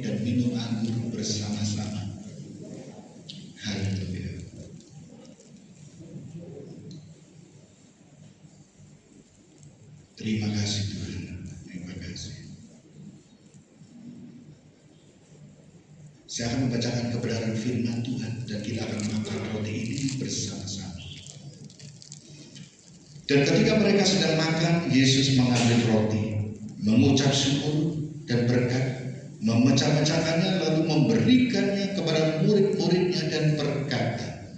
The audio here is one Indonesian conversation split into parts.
dan minum anggur bersama-sama. Haleluya. Terima kasih Tuhan, terima kasih. Saya akan membacakan kebenaran firman Tuhan dan kita akan makan roti ini bersama-sama. Dan ketika mereka sedang makan, Yesus mengambil roti, mengucap syukur dan berkat, memecah-mecahkannya lalu memberikannya kepada murid-muridnya dan berkata,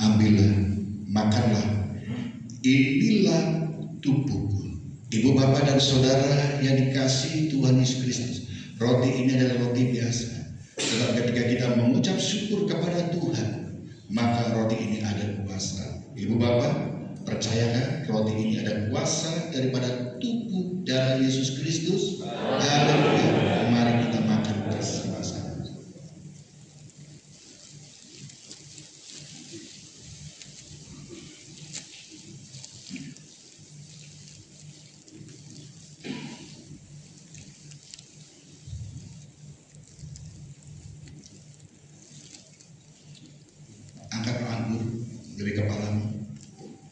ambillah, makanlah, inilah tubuhku. Ibu, bapak, dan saudara yang dikasihi Tuhan Yesus Kristus, roti ini adalah roti biasa. Tetapi ketika kita mengucap syukur kepada Tuhan, maka roti ini ada kuasa. Ibu, bapak, percayakan roti ini ada kuasa daripada tubuh darah Yesus Kristus. Haleluya. Mari kita makan bersama-sama. Angkat anggur dari kepalamu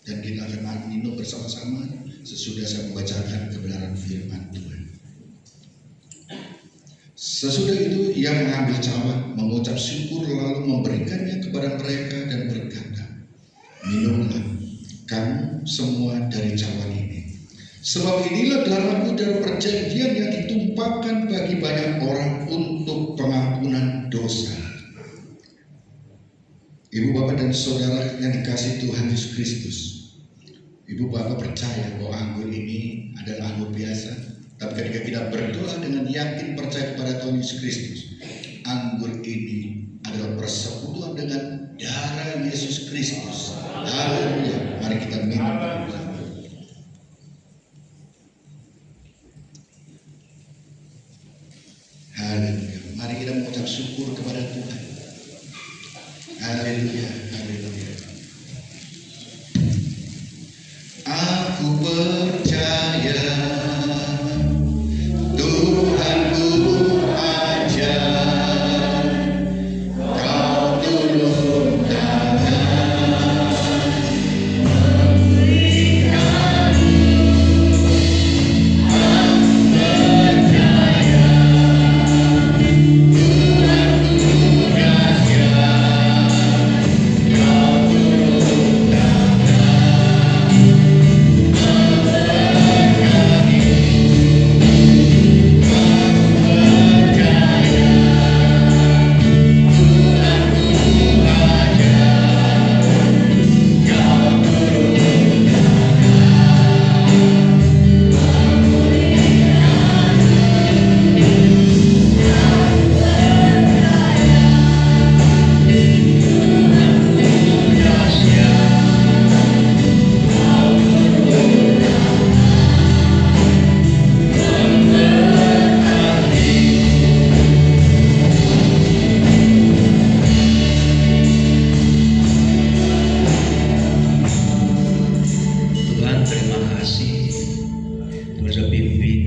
dan kita akan minum bersama-sama sesudah saya membacakan kebenaran firman Tuhan. Sesudah itu ia mengambil cawan, mengucap syukur lalu memberikannya kepada mereka dan berkata, minumlah kamu semua dari cawan ini, sebab inilah darahku dan perjanjian yang ditumpahkan bagi banyak orang untuk pengampunan dosa. Ibu, bapak, dan saudara yang dikasihi Tuhan Yesus Kristus, ibu, bapak percaya bahwa anggur ini adalah anggur biasa. Tapi ketika kita berdoa dengan yakin percaya kepada Tuhan Yesus Kristus, anggur ini adalah persekutuan dengan darah Yesus Kristus. Haleluya. Mari kita minum bersama. Haleluya. Mari kita mengucap syukur kepada Tuhan. Haleluya, haleluya. Aku percaya Tuhanku aja, Kau turun tangan memberikan. Aku percaya Tuhanku raja, Kau turun tangan memberkati. Tuhan, terima kasih Tuhan sudah pimpin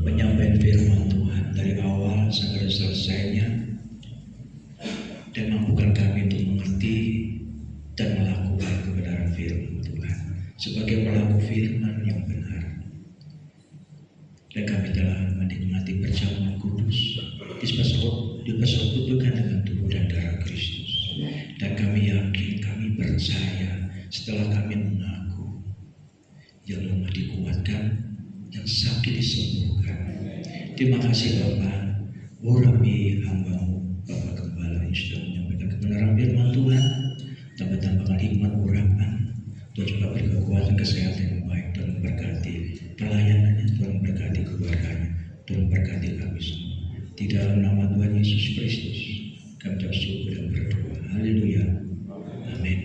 penyampaian firman Tuhan dari awal sampai selesainya, dan mampukan kami untuk mengerti dan melakukan kebenaran firman Tuhan sebagai pelaku firman yang benar. Dan kami telah menikmati perjamuan kudus dipersekutukan dengan tubuh dan darah Kristus. Dan kami yakin, kami percaya setelah kami mengaku, yang lemah dikuatkan, yang sakit disembuhkan. Terima kasih Bapa, urapi hamba-Mu, Bapak Gembala yang sudah menyampaikan kebenaran firman Tuhan. Tambah-tambahkan hikmat urapan, Tuhan juga beri kekuatan kesehatan yang baik. Tuhan memberkati pelayanannya, Tuhan memberkati keluarganya, Tuhan memberkati kami semua. Di dalam nama Tuhan Yesus Kristus kami bersyukur dan berdoa. Haleluya. Amin.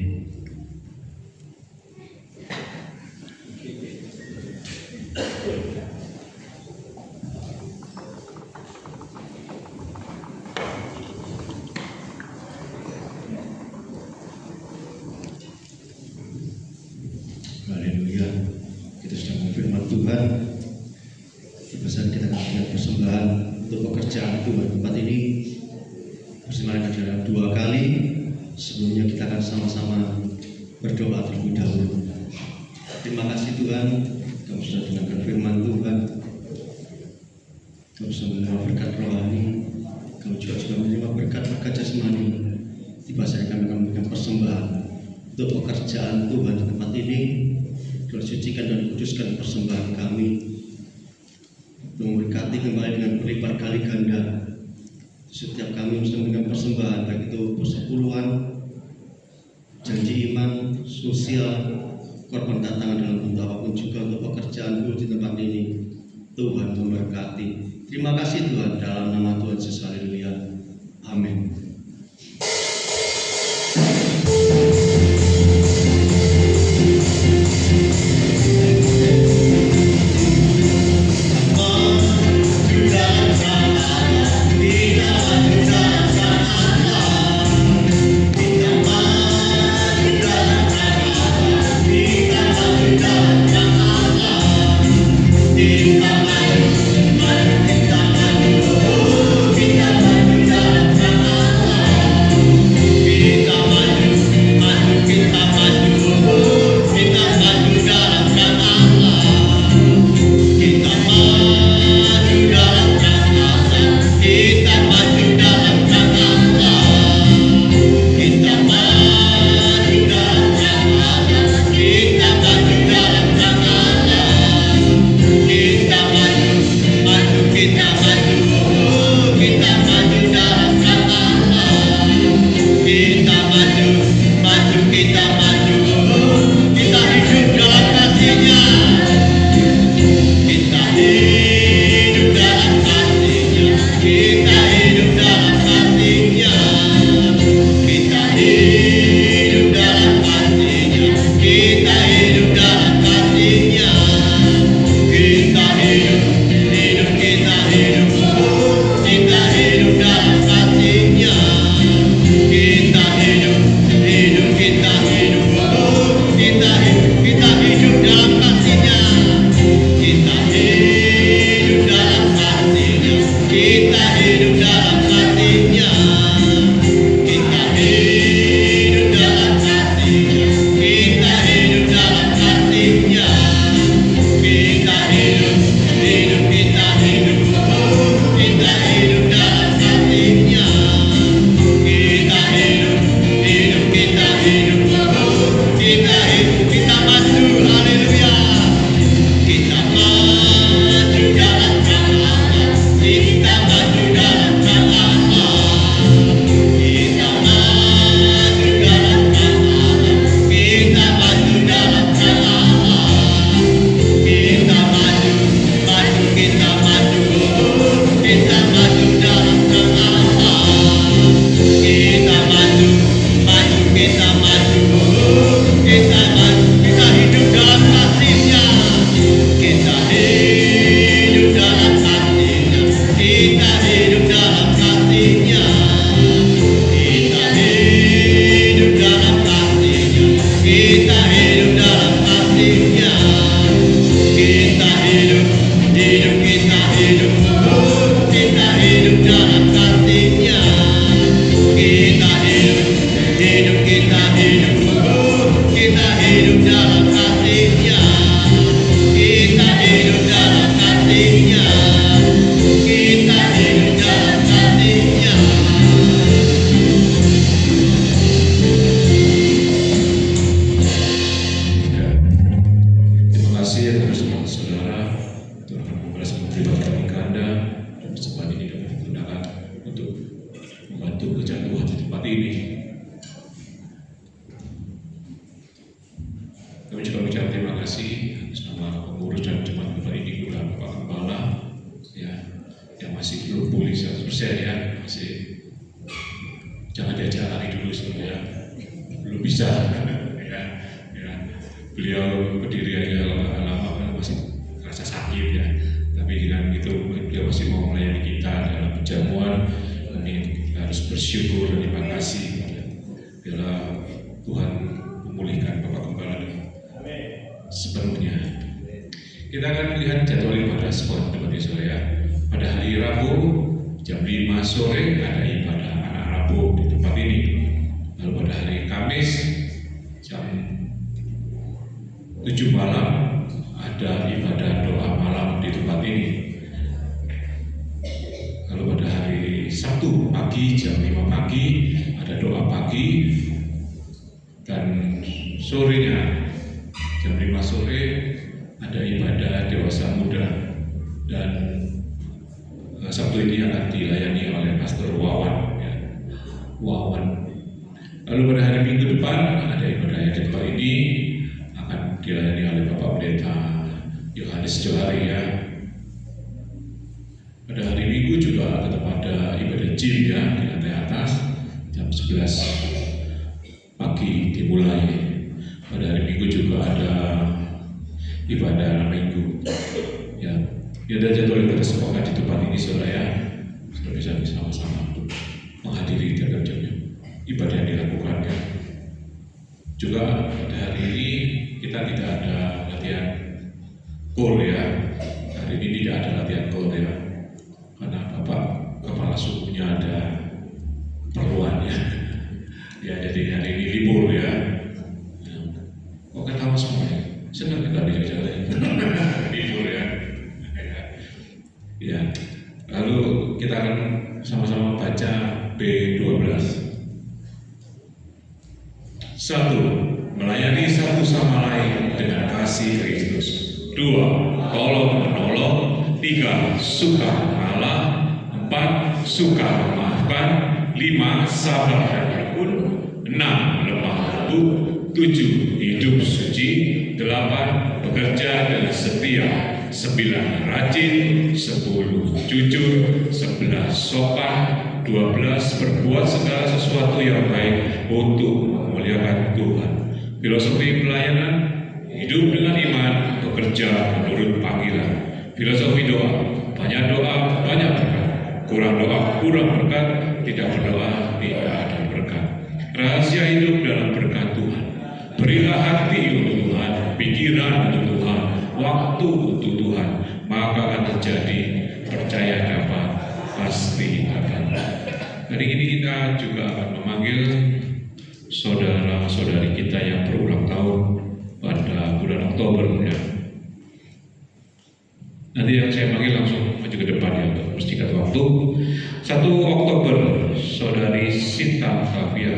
Haleluya. Kita sedang firman Tuhan. Di pesan kita akan persembahan untuk pekerjaan pekerjaan Tuhan tempat ini bersama dengan 2 kali. Sebelumnya kita akan sama-sama berdoa terlebih dahulu. Terima kasih Tuhan, kami sudah dengarkan firman Tuhan, kami sudah menerima berkat rohani, kami juga sudah menerima berkat jasmani. Tiba saatnya kami akan memberikan persembahan untuk pekerjaan Tuhan di tempat ini. Tuhan sucikan dan kuduskan persembahan kami, memberkati kembali dengan berlipat kali ganda. Setiap kami mesti memberikan persembahan, baik itu persepuluhan, janji iman, sosial, korban tantangan dalam bentuk apapun juga untuk pekerjaan buruh di tempat ini. Tuhan memberkati. Terima kasih Tuhan, dalam nama Tuhan Yesus, haleluya. Amin. Beliau berdiri aja lama masih rasa sakit ya, tapi dengan itu beliau masih mau melayani kita dalam perjamuan. Kami harus bersyukur dan terima kasih. Biarlah Tuhan memulihkan Bapak Gembala sepenuhnya. Kita akan melihat jadwal ibadah sekolah teman-teman ya. Pada hari Rabu Jam 5 sore ada ibadah anak Rabu di tempat ini. Lalu pada hari Kamis jam 7 malam ada ibadah doa malam di tempat ini. Lalu pada hari Sabtu pagi jam 5 pagi ada doa pagi, dan sorenya jam 5 sore ada ibadah dewasa muda, dan Sabtu ini akan dilayani oleh Pastor Wawan, ya. Wawan. Lalu pada hari Minggu depan ada ibadah yang di tempat ini akan dilayani oleh Bapak Pendeta Yohanes Johari, ya. Pada hari Minggu juga tetap ada ibadah gym, ya, di lantai atas jam 11 pagi dimulai. Pada hari Minggu juga ada ibadah Minggu, ya. Ya, ada jadwal ibadah semoga di tempat ini, saudara, ya. Sudah bisa bersama-sama menghadiri tiap jamnya ibadah yang dilakukan, ya. Juga pada hari ini kita tidak ada latihan kor, ya. Hari ini tidak ada latihan kor, ya, karena Bapak Kepala Sukunya ada keperluan, ya. Ya, jadi hari ini libur, ya. Kok ketawa semua, ya? Senang kita bisa libur, ya. Ya, lalu kita akan sama-sama baca B12. 1. Melayani satu sama lain dengan kasih Kristus. 2. Tolong menolong. 3. Suka mengalah. 4. Suka memaafkan. 5. Sabar dan tekun. 6. Lemah lembut. 7. Hidup suci. 8. Bekerja dengan setia. 9. Rajin. 10. Jujur. 11. Sopan. 12. Berbuat segala sesuatu yang baik untuk memuliakan Tuhan. Filosofi pelayanan, hidup dengan iman, bekerja menurut panggilan. Filosofi doa, banyak doa, banyak berkat. Kurang doa, kurang berkat. Tidak berdoa, tidak ada berkat. Rahasia hidup dalam berkat Tuhan. Berilah hati untuk Tuhan, pikiran untuk Tuhan, waktu untuk Tuhan, maka akan terjadi. Percaya dapat, pasti dapat. Hari ini kita juga akan memanggil saudara-saudari kita yang berulang tahun pada bulan Oktober, ya. Nanti yang saya panggil langsung maju ke depan, ya, untuk mempersingkat waktu. 1 Oktober saudari Sinta Flavia,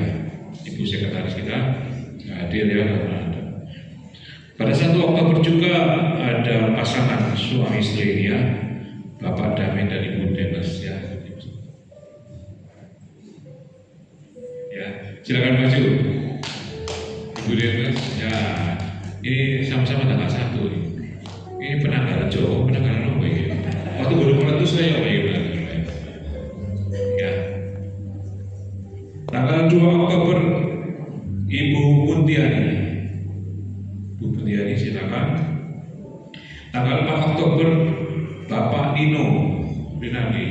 ibu sekretaris kita, hadir, ya, karena ada. Pada 1 Oktober juga ada pasangan suami istri, ya, Bapak Damin dan Ibu Demes, ya. Ya, silakan maju, Ibu Demes. Ya, ini sama-sama tanggal 1. Ini penanggalan Jawa, penanggalan apa ini? Waktu baru meletus saya apa ini? Ya. Tanggal 2 Oktober Ibu Puntiani. Ibu Puntiani, silakan. Tanggal 4 Oktober Bapak Nino Rinaldi.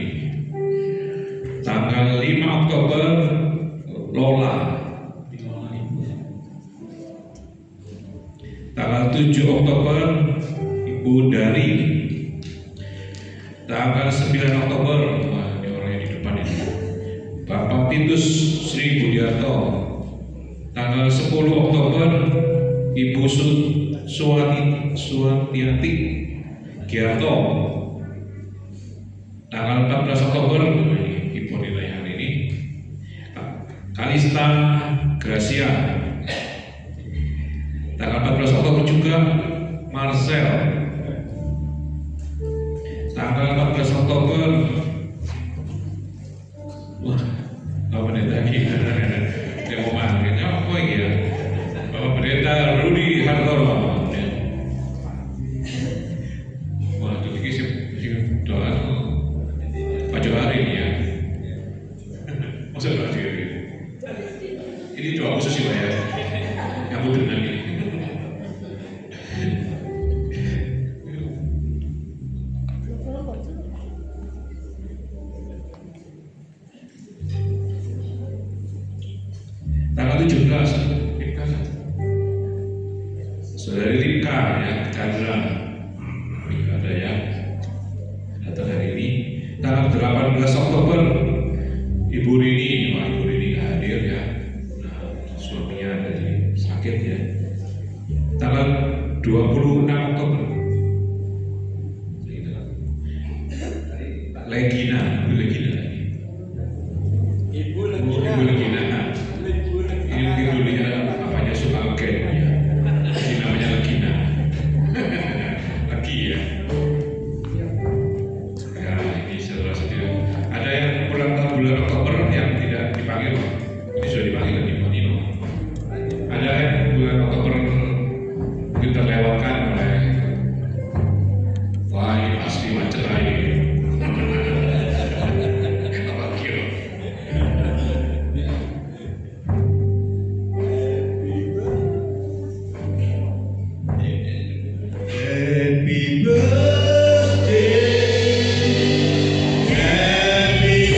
Tanggal 5 Oktober Lola. Tanggal 7 Oktober Ibu Dari. Tanggal 9 Oktober, wah, ini orangnya di depan ini, Bapak Titus Sri Budiarto. Tanggal 10 Oktober Ibu Suwatiati Giarto. Tanggal 14 Oktober, Ibu nilai hari ini, Kalista Gracia. Tanggal 14 Oktober juga Marcel. Tanggal 14 Oktober, wah, apa nih lagi? Dia mau manggilnya apa ya? Bapak Pendeta Rudi Hartoro. Wah, itu sih doa Pak Johari ini, ya. Masa doa diri? Ini doa khusus ya, ya. Yang betul nanti. Tanggal 17 Saudari Rika, ya, Chandra. Rika ada, ya, datang hari ini. Tanggal 18 Oktober Ibu Legina lagi. Ibu Ibu Legina. Legina. Ini mungkin dulunya papanya soal gen ya. Jadi namanya Legina. Lagi ya. Ya ini saudara-saudara. Ada yang ulang tahun bulan Oktober yang tidak dipanggil. Ini sudah dipanggil lagi Pak Nino. Ada yang bulan Oktober mungkin terlewatkan oleh wah ini pasti macet lagi. Apa kira? Happy birthday, happy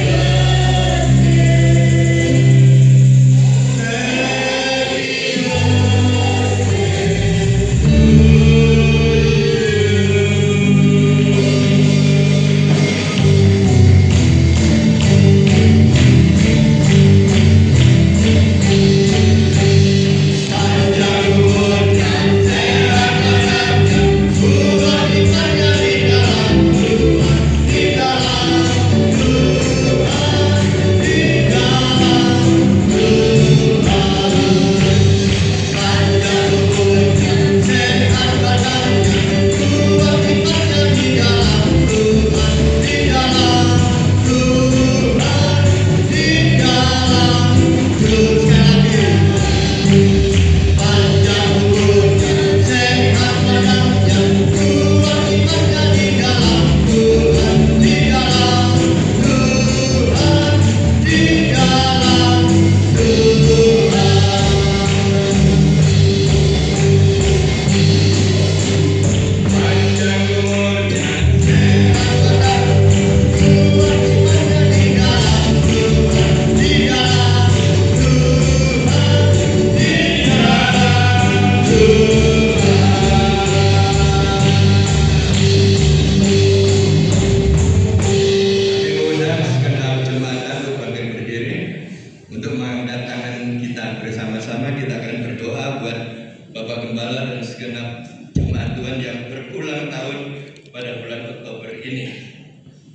Diundang segenap jemaat untuk bangkit berdiri untuk mengangkat tangan kita bersama-sama. Kita akan berdoa buat Bapak Gembala dan segenap jemaat Tuhan yang berulang tahun pada bulan Oktober ini.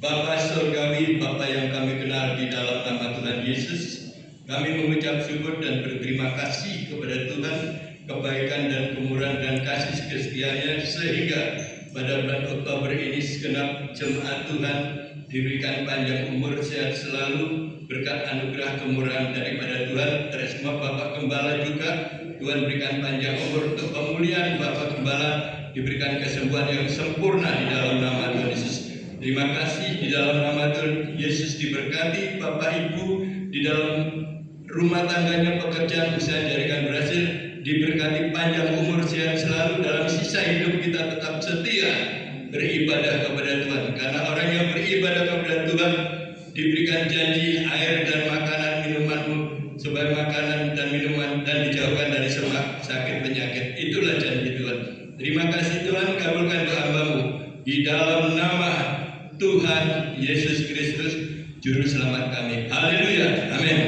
Bapa Surgawi, Bapa yang kami kenal di dalam nama Tuhan Yesus, kami mengucap syukur dan berterima kasih kepada Tuhan kebaikan dan kemurahan dan kasih setianya sehingga pada bulan Oktober ini segenap jemaat Tuhan diberikan panjang umur, sehat selalu, berkat anugerah kemurahan daripada Tuhan. Terima Bapak Gembala juga Tuhan berikan panjang umur untuk pemulihan Bapak Gembala, diberikan kesembuhan yang sempurna di dalam nama Tuhan Yesus. Terima kasih di dalam nama Tuhan Yesus diberkati Bapak Ibu di dalam rumah tangganya, pekerjaan usaha jaringan berhasil, diberkati panjang umur, sehat selalu, dalam sisa hidup kita tetap setia beribadah kepada Tuhan. Karena orang yang beribadah kepada Tuhan diberikan janji air dan makanan minumanmu sebagai makanan dan minuman, dan dijauhkan dari semua sakit penyakit. Itulah janji Tuhan. Terima kasih Tuhan, kabulkan doa hambamu di dalam nama Tuhan Yesus Kristus Juru Selamat kami. Haleluya. Amin.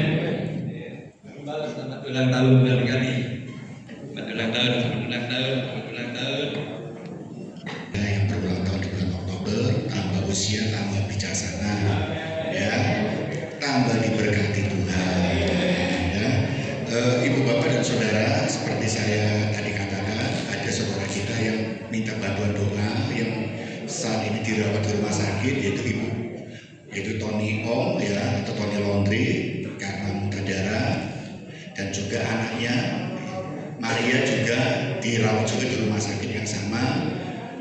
Gembala selamat ulang tahun barangkali. Selamat ulang tahun, selamat ulang tahun, selamat ulang tahun. Yang berulang tahun di bulan Oktober, tambah usia, tambah bijaksana, ya, tambah diberkati Tuhan. Ya. Ibu bapak dan saudara, seperti saya tadi katakan, ada saudara kita yang minta bantuan doa yang saat ini dirawat di rumah sakit, yaitu Tony Ong, ya, atau Tony Laundry karena muntah darah, dan juga anaknya Maria juga dirawat juga di rumah sakit yang sama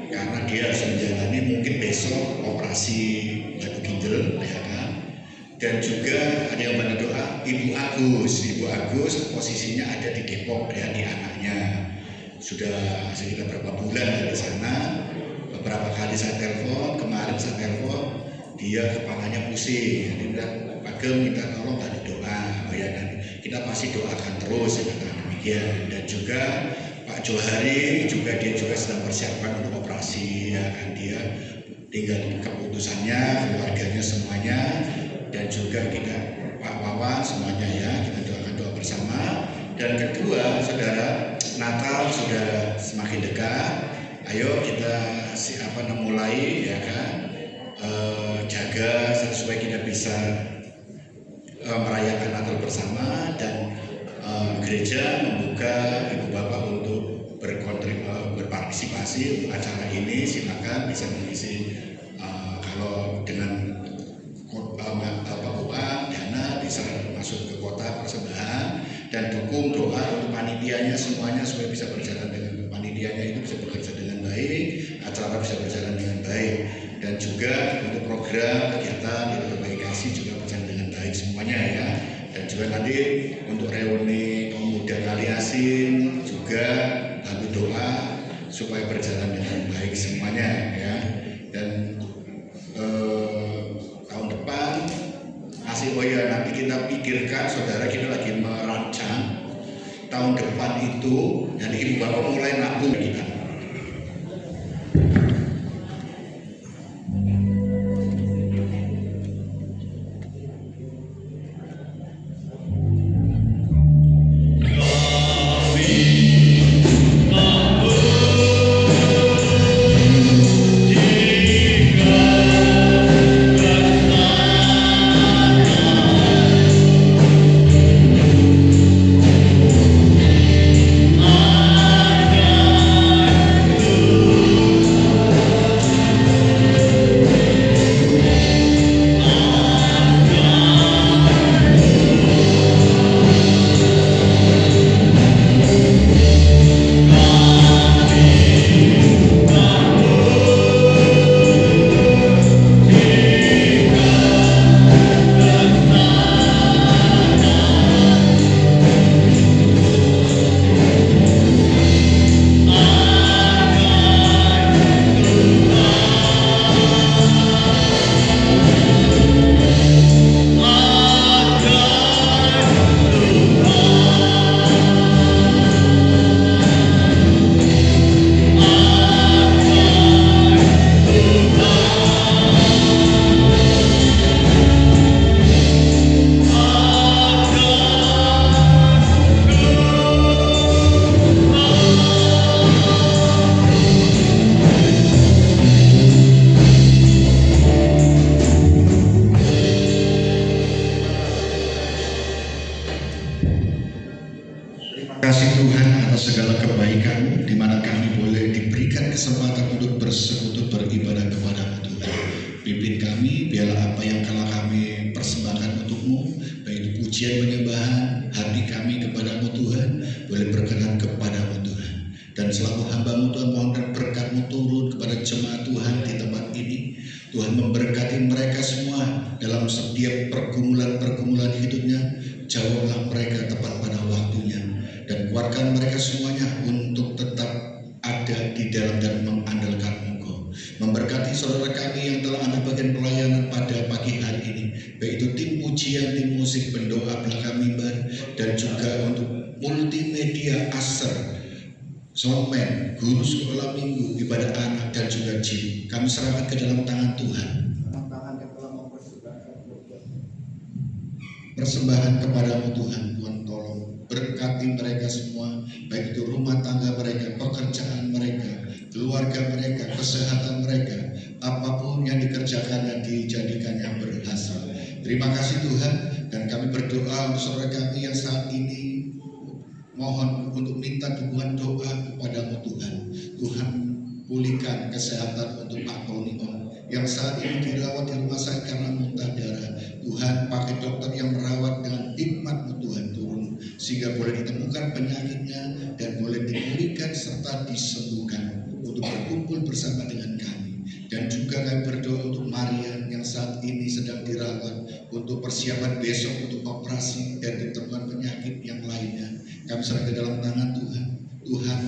karena dia harus menjalani mungkin besok operasi batu ginjal, ya kan. Dan juga ada yang bantu doa Ibu Agus posisinya ada di Depok, ya, di anaknya sudah sekitar berapa bulan dari sana. Beberapa kali saya telepon, kemarin saya telepon, dia kepalanya pusing, dia bilang Pak Gem minta tolong bantu doa, ya, dan kita pasti doakan terus, ya, kata demikian. Dan juga Pak Johari juga dia juga sedang persiapan untuk operasi, ya kan, dia tinggal keputusannya, keluarganya semuanya, dan juga kita Pak Wawan semuanya, ya, kita doakan doa bersama. Dan kedua, saudara, Natal sudah semakin dekat. Ayo kita mulai, ya kan, jaga supaya kita bisa merayakan Natal bersama, dan gereja membuka ibu bapak untuk berpartisipasi untuk acara ini. Silakan bisa mengisi kalau dengan uang dana bisa masuk ke kotak persembahan, dan dukung doa untuk panitianya semuanya supaya bisa berjalan dengan panitianya itu bisa bekerja dengan baik, acara bisa berjalan dengan baik, dan juga untuk program kegiatan di berbagai kasih juga berjalan dengan baik semuanya ya. Dan juga nanti untuk reuni kaum muda Kaliasin juga kami doa supaya berjalan dengan baik semuanya ya. Dan tahun depan nanti kita pikirkan, saudara, kita lagi merancang tahun depan itu, dan ibu bapak mulai nabung kita. Kasih Tuhan atas segala kebaikan, di mana kami boleh diberikan kesempatan untuk bersekutu beribadah kepada-Mu Tuhan. Pimpin kami, biarlah apa yang telah kami persembahkan untuk-Mu, baik itu pujian penyembahan, hati kami kepada-Mu Tuhan, boleh berkenan kepada-Mu Tuhan. Dan selalu hamba-Mu Tuhan, mohonkan berkat-Mu turun kepada jemaat Tuhan di tempat ini. Tuhan memberkati mereka semua dalam setiap pergumulan-pergumulan hidupnya. Jawablah mereka tepat pada waktunya, dan kuatkan mereka semuanya untuk tetap ada di dalam dan mengandalkan Engkau. Memberkati saudara kami yang telah ambil bagian pelayanan pada pagi hari ini, baik itu tim pujian, tim musik, pendoa belakang mimbar, dan juga untuk multimedia Aser, soundman, guru sekolah minggu, ibadah anak, dan juga jim. Kami serahkan ke dalam tangan Tuhan. Persembahan kepada-Mu Tuhan, Tuhan tolong berkati mereka semua, baik itu rumah tangga mereka, pekerjaan mereka, keluarga mereka, kesehatan mereka, apapun yang dikerjakannya dijadikannya berhasil. Terima kasih Tuhan, dan kami berdoa untuk saudara kami yang saat ini mohon untuk minta dukungan doa kepada-Mu Tuhan. Tuhan pulihkan kesehatan untuk Pak Tony yang saat ini dirawat di rumah sakit karena muntah darah. Tuhan pakai dokter yang merawat dengan hikmat-Mu Tuhan turun, sehingga boleh ditemukan penyakitnya dan boleh dipulihkan serta disembuhkan untuk berkumpul bersama dengan kami. Dan juga kami berdoa untuk Maria yang saat ini sedang dirawat untuk persiapan besok untuk operasi dan ditemukan penyakit yang lainnya. Kami serahkan ke dalam tangan Tuhan. Tuhan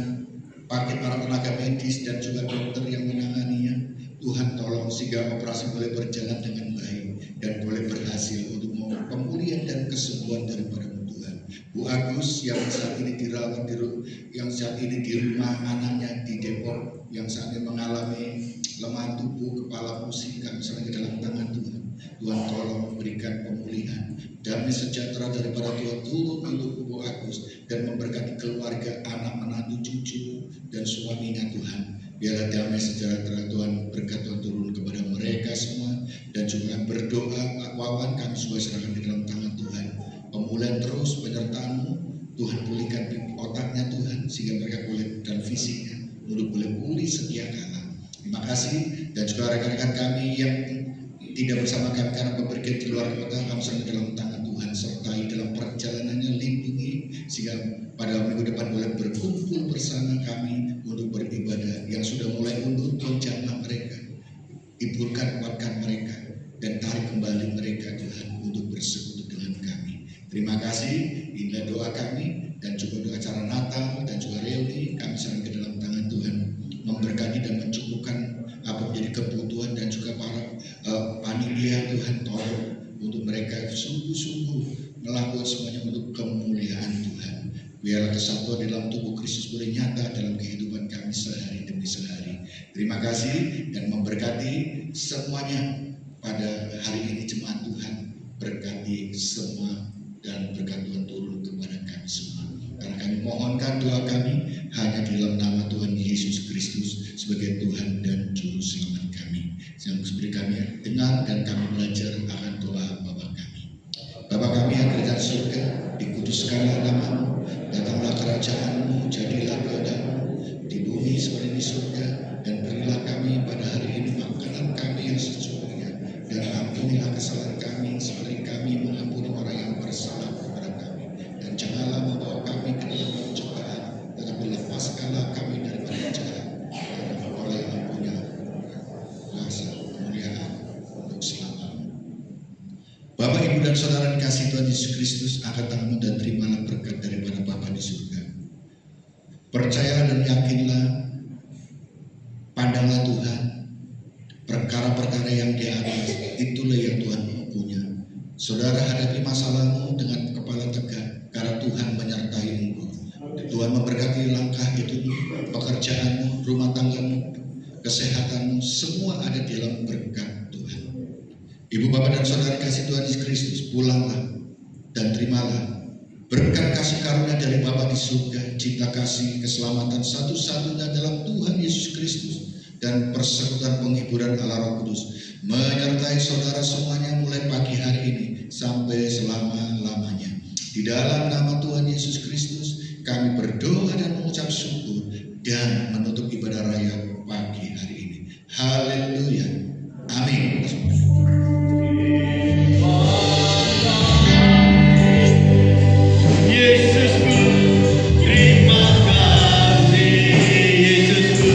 pakai para tenaga medis dan juga dokter yang menanganinya. Tuhan tolong sehingga operasi boleh berjalan dengan baik dan boleh berhasil untuk pemulihan dan kesembuhan daripada Tuhan. Bu Agus yang saat ini dirawat di rumah anaknya di Depok, yang saat ini mengalami lemah tubuh, kepala pusing, kami serahkan ke dalam tangan Tuhan. Tuhan tolong memberikan pemulihan, damai sejahtera daripada Tuhan turun untuk Bu Agus dan memberkati keluarga, anak, menantu, cucu, dan suaminya Tuhan. Biarlah damai sejahtera Tuhan, berkat Tuhan turun kepada mereka semua. Dan juga berdoa, Wawan kami juga serahkan di dalam tangan Tuhan. Pemulihan terus penyertaan-Mu, Tuhan pulihkan otaknya Tuhan, sehingga mereka pulih dan fisiknya boleh pulih setia kala. Terima kasih. Dan juga rekan-rekan kami yang tidak bersama kami karena bepergian di luar kota, kami serahkan dalam tangan Tuhan, sertai dalam perjalanannya, lindungi sehingga pada minggu depan boleh berkumpul bersama kami untuk beribadah. Yang sudah mulai mundur, Tuhan jamah mereka, hiburkan, kuatkan mereka, dan tarik kembali mereka Tuhan untuk bersekutu dengan kami. Terima kasih. Inilah doa kami dan juga doa acara Natal dan juga reuni kami serahkan ke dalam tangan Tuhan, memberkati dan mencukupkan apa menjadi kebutuhan dan juga para panitia Tuhan, tolong untuk mereka sungguh-sungguh melakukan semuanya untuk kemuliaan Tuhan. Biarlah kesatuan dalam tubuh Kristus boleh nyata dalam kehidupan kami sehari demi sehari. Terima kasih dan memberkati semuanya pada hari ini jemaat Tuhan. Berkati semua dan berkat Tuhan turun kepada kami semua. Karena kami mohonkan doa kami hanya di dalam nama Tuhan Yesus Kristus sebagai Tuhan dan Juru Selamat kami. Yang beri kami dengar dan kami belajar akan doa Bapa kami. Bapa kami yang ada di surga, dikuduskanlah nama-Mu, datanglah kerajaan-Mu, jadilah kehendak-Mu di bumi seperti di surga, dan berilah kami pada hari ini makanan kami yang secukupnya, dan ampunilah kesalahan kami seperti kami mengampuni orang yang bersalah kepada kami, dan janganlah membawa kami ke dalam pencobaan, tetapi lepaskanlah kami daripada yang jahat, karena oleh yang punya kuasa kemuliaan untuk selamanya. Bapak, Ibu, dan Saudara dikasih Tuhan Yesus Kristus, angkat tanganmu dan terimalah berkat daripada Bapa di surga. Percayalah dan yakinlah, pandanglah Tuhan, perkara-perkara yang di atas, itulah yang Tuhan punya. Saudara hadapi masalahmu dengan kepala tegak, karena Tuhan menyertai engkau. Tuhan memberkati langkah hidupmu, pekerjaanmu, rumah tanggamu, kesehatanmu, semua ada di dalam berkat Tuhan. Ibu, Bapak, dan Saudara kasih Tuhan Yesus Kristus, pulanglah dan terimalah berkat kasih karunia dari Bapa di surga, cinta kasih, keselamatan satu-satunya dalam Tuhan Yesus Kristus, dan persekutuan penghiburan Allah Roh Kudus menyertai saudara semuanya mulai pagi hari ini sampai selama-lamanya. Di dalam nama Tuhan Yesus Kristus kami berdoa dan mengucap syukur dan menutup ibadah raya pagi hari ini. Haleluya. Amin. Yesusku, terima kasih. Yesusku,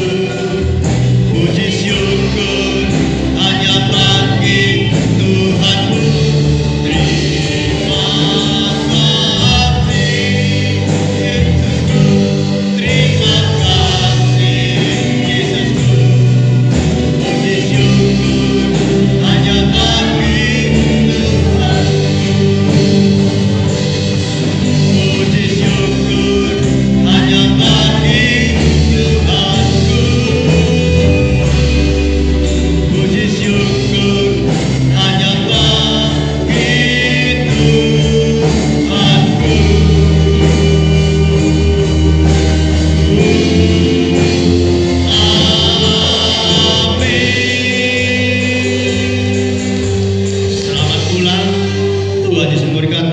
puji syukur hanya bagi Tuhanku. Terima kasih. Yesusku, terima kasih. Yesusku, puji syukur hanya bagi puji syukur hanya bagi Tuhanku. Puji syukur hanya bagi Tuhanku. Amin. Selamat pulang. Tuhan Yesus memberkati.